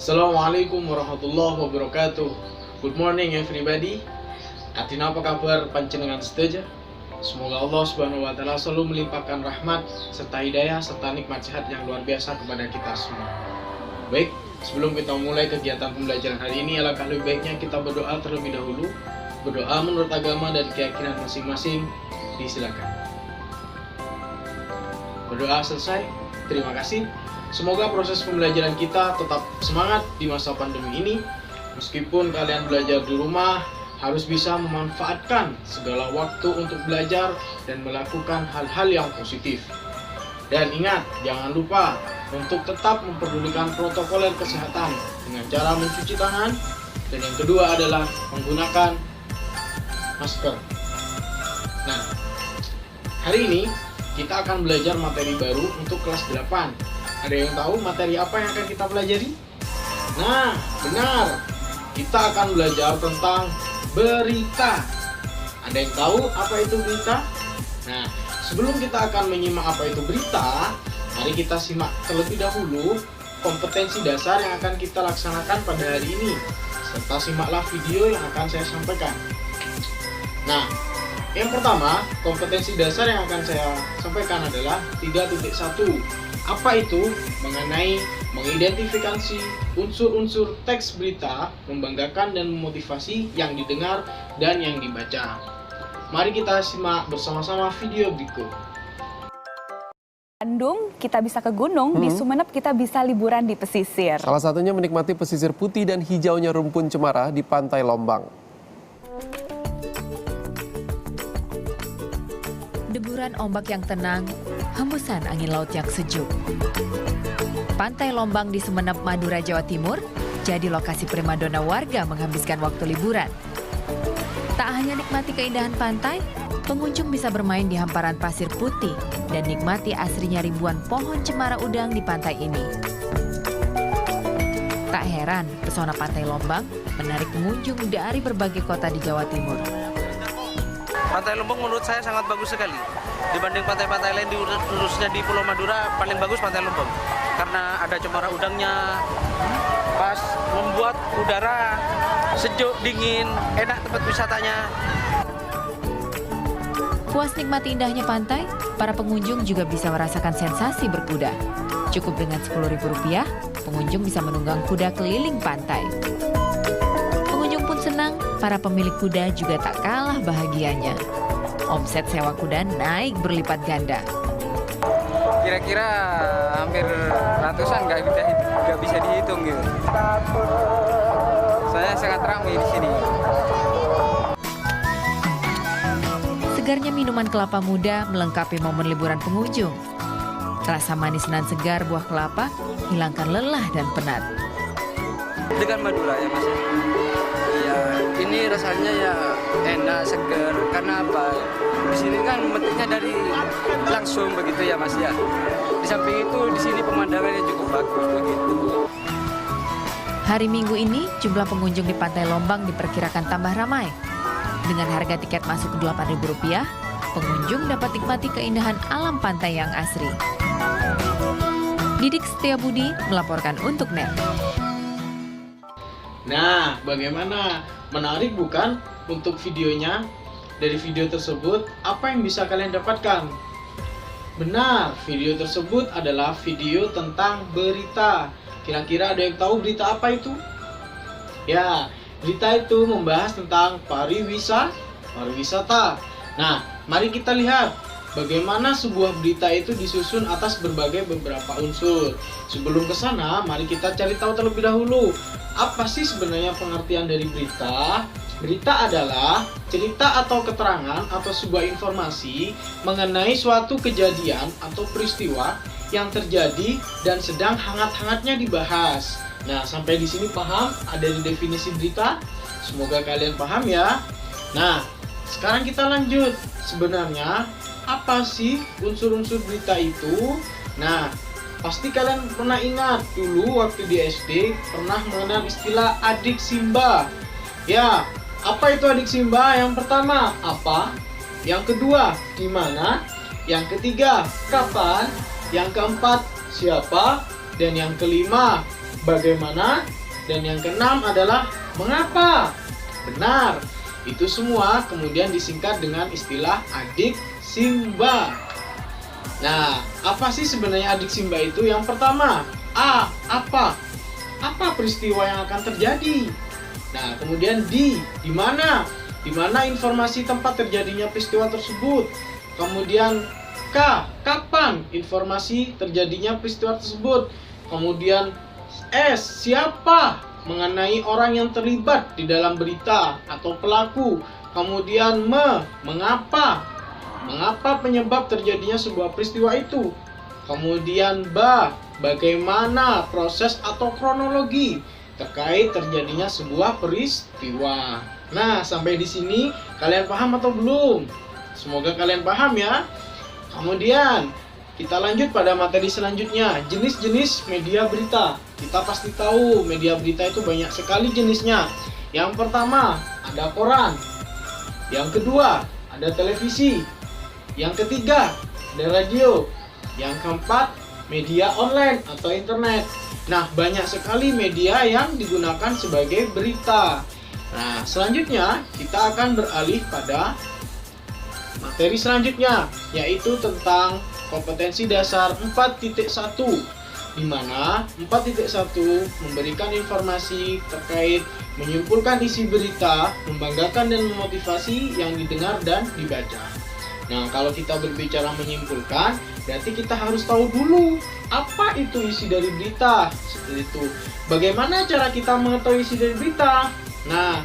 Assalamualaikum warahmatullahi wabarakatuh. Good morning everybody. Artinya apa kabar panjenengan setuju? Semoga Allah Subhanahu wa taala selalu melimpahkan rahmat serta hidayah serta nikmat sehat yang luar biasa kepada kita semua. Baik, sebelum kita mulai kegiatan pembelajaran hari ini, alangkah lebih baiknya kita berdoa terlebih dahulu. Berdoa menurut agama dan keyakinan masing-masing. Disilakan. Berdoa selesai. Terima kasih. Semoga proses pembelajaran kita tetap semangat di masa pandemi ini. Meskipun kalian belajar di rumah, harus bisa memanfaatkan segala waktu untuk belajar dan melakukan hal-hal yang positif. Dan ingat, jangan lupa untuk tetap memperdulikan protokol kesehatan dengan cara mencuci tangan. Dan yang kedua adalah menggunakan masker. Nah, hari ini kita akan belajar materi baru untuk kelas 8. Ada yang tahu materi apa yang akan kita pelajari? Nah, benar. Kita akan belajar tentang berita. Ada yang tahu apa itu berita? Nah, sebelum kita akan menyimak apa itu berita, mari kita simak terlebih dahulu kompetensi dasar yang akan kita laksanakan pada hari ini. Serta simaklah video yang akan saya sampaikan. Nah, yang pertama, kompetensi dasar yang akan saya sampaikan adalah 3.1. Apa itu? Mengenai mengidentifikasi unsur-unsur teks berita, membanggakan dan memotivasi yang didengar dan yang dibaca. Mari kita simak bersama-sama video berikut. Bandung kita bisa ke gunung, di Sumeneb kita bisa liburan di pesisir. Salah satunya menikmati pesisir putih dan hijaunya rumpun cemara di Pantai Lombang. Deburan ombak yang tenang, hembusan angin laut yang sejuk. Pantai Lombang di Sumeneb, Madura, Jawa Timur jadi lokasi primadona warga menghabiskan waktu liburan. Tak hanya nikmati keindahan pantai, pengunjung bisa bermain di hamparan pasir putih dan nikmati asrinya ribuan pohon cemara udang di pantai ini. Tak heran, pesona Pantai Lombang menarik pengunjung dari berbagai kota di Jawa Timur. Pantai Lombang menurut saya sangat bagus sekali. Dibanding pantai-pantai lain, khususnya di Pulau Madura, paling bagus Pantai Lombang. Karena ada cemara udangnya, pas membuat udara sejuk, dingin, enak tempat wisatanya. Puas nikmati indahnya pantai, para pengunjung juga bisa merasakan sensasi berkuda. Cukup dengan Rp10.000, pengunjung bisa menunggang kuda keliling pantai. Pengunjung pun senang, para pemilik kuda juga tak kalah bahagianya. Omset sewa kuda naik berlipat ganda. Kira-kira hampir ratusan, nggak bisa dihitung gitu. Saya sangat ramai di sini. Segarnya minuman kelapa muda melengkapi momen liburan pengunjung. Rasa manis dan segar buah kelapa hilangkan lelah dan penat. Dengan Madura ya Mas. Iya, ini rasanya ya enak, segar. Karena apa? Di sini kan memetiknya dari langsung begitu ya Mas ya. Di samping itu di sini pemandangannya cukup bagus begitu. Hari Minggu ini jumlah pengunjung di Pantai Lombang diperkirakan tambah ramai. Dengan harga tiket masuk Rp8.000, pengunjung dapat nikmati keindahan alam pantai yang asri. Didik Setiabudi melaporkan untuk NET. Nah, bagaimana? Menarik bukan untuk videonya? Dari video tersebut, apa yang bisa kalian dapatkan? Benar, video tersebut adalah video tentang berita. Kira-kira ada yang tahu berita apa itu? Ya, berita itu membahas tentang pariwisata. Nah, mari kita lihat bagaimana sebuah berita itu disusun atas beberapa unsur. Sebelum ke sana, mari kita cari tahu terlebih dahulu. Apa sih sebenarnya pengertian dari berita? Berita adalah cerita atau keterangan atau sebuah informasi mengenai suatu kejadian atau peristiwa yang terjadi dan sedang hangat-hangatnya dibahas. Nah, sampai di sini paham? Ada di definisi berita? Semoga kalian paham ya. Nah, sekarang kita lanjut. Sebenarnya apa sih unsur-unsur berita itu? Nah, pasti kalian pernah ingat dulu waktu di SD pernah mengenal istilah adik Simba. Ya, apa itu adik Simba? Yang pertama, apa? Yang kedua, di mana? Yang ketiga, kapan? Yang keempat, siapa? Dan yang kelima, bagaimana, dan yang keenam adalah mengapa. Benar. Itu semua kemudian disingkat dengan istilah adik Simba. Nah, apa sih sebenarnya adik Simba itu? Yang pertama, apa? Apa peristiwa yang akan terjadi? Nah, kemudian di mana? Di mana informasi tempat terjadinya peristiwa tersebut? Kemudian kapan informasi terjadinya peristiwa tersebut? Kemudian siapa mengenai orang yang terlibat di dalam berita atau pelaku. Kemudian mengapa penyebab terjadinya sebuah peristiwa itu. Kemudian bagaimana proses atau kronologi terkait terjadinya sebuah peristiwa. Nah, sampai di sini kalian paham atau belum? Semoga kalian paham ya. Kemudian kita lanjut pada materi selanjutnya, jenis-jenis media berita. Kita pasti tahu media berita itu banyak sekali jenisnya. Yang pertama, ada koran. Yang kedua, ada televisi. Yang ketiga, ada radio. Yang keempat, media online atau internet. Nah, banyak sekali media yang digunakan sebagai berita. Nah, selanjutnya kita akan beralih pada materi selanjutnya, yaitu tentang kompetensi dasar 4.1, di mana 4.1 memberikan informasi terkait menyimpulkan isi berita, membanggakan dan memotivasi yang didengar dan dibaca. Nah, kalau kita berbicara menyimpulkan, berarti kita harus tahu dulu apa itu isi dari berita. Seperti itu. Bagaimana cara kita mengetahui isi dari berita? Nah,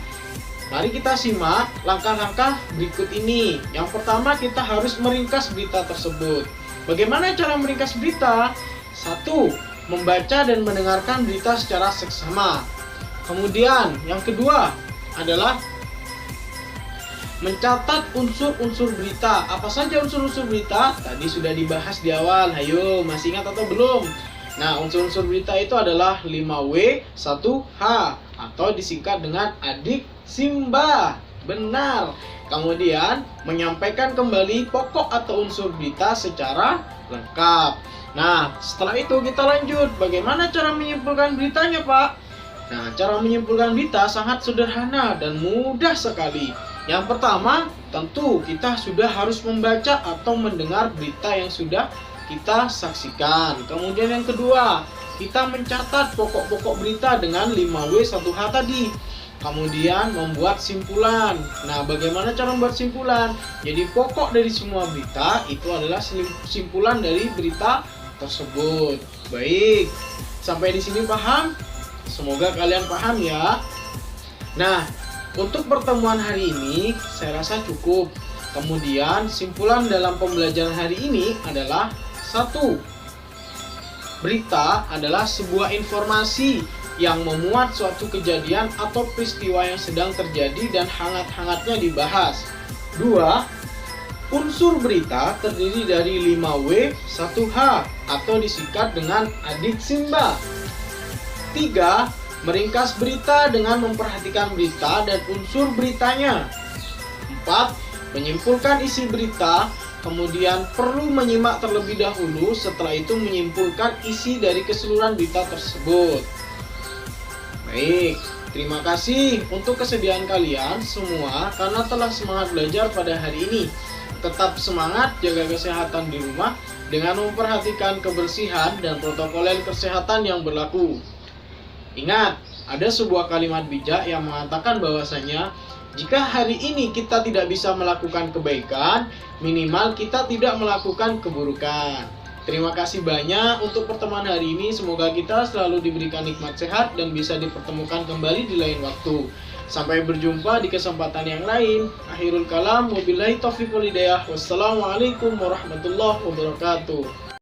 mari kita simak langkah-langkah berikut ini. Yang pertama, kita harus meringkas berita tersebut. Bagaimana cara meringkas berita? 1. Membaca dan mendengarkan berita secara seksama. Kemudian, yang kedua adalah mencatat unsur-unsur berita. Apa saja unsur-unsur berita? Tadi sudah dibahas di awal. Ayo, masih ingat atau belum? Nah, unsur-unsur berita itu adalah 5W, 1H, atau disingkat dengan adik Simba. Benar. Kemudian, menyampaikan kembali pokok atau unsur berita secara lengkap. Nah, setelah itu kita lanjut. Bagaimana cara menyimpulkan beritanya, Pak? Nah, cara menyimpulkan berita sangat sederhana dan mudah sekali. Yang pertama, tentu kita sudah harus membaca atau mendengar berita yang sudah kita saksikan. Kemudian yang kedua, kita mencatat pokok-pokok berita dengan 5W 1H tadi. Kemudian membuat simpulan. Nah, bagaimana cara membuat simpulan? Jadi pokok dari semua berita itu adalah simpulan dari berita tersebut. Baik, sampai di sini paham? Semoga kalian paham ya. Nah, untuk pertemuan hari ini saya rasa cukup. Kemudian simpulan dalam pembelajaran hari ini adalah 1. Berita adalah sebuah informasi yang memuat suatu kejadian atau peristiwa yang sedang terjadi dan hangat-hangatnya dibahas. 2. Unsur berita terdiri dari 5W 1H atau disingkat dengan adik Simba. 3. Meringkas berita dengan memperhatikan berita dan unsur beritanya. 4. Menyimpulkan isi berita, kemudian perlu menyimak terlebih dahulu, setelah itu menyimpulkan isi dari keseluruhan berita tersebut. Baik, terima kasih untuk kesediaan kalian semua karena telah semangat belajar pada hari ini. Tetap semangat, jaga kesehatan di rumah dengan memperhatikan kebersihan dan protokol kesehatan yang berlaku. Ingat, ada sebuah kalimat bijak yang mengatakan bahwasanya jika hari ini kita tidak bisa melakukan kebaikan, minimal kita tidak melakukan keburukan. Terima kasih banyak untuk pertemuan hari ini. Semoga kita selalu diberikan nikmat sehat dan bisa dipertemukan kembali di lain waktu. Sampai berjumpa di kesempatan yang lain. Akhirul kalam, wabillahi taufiq wal hidayah. Wassalamualaikum warahmatullahi wabarakatuh.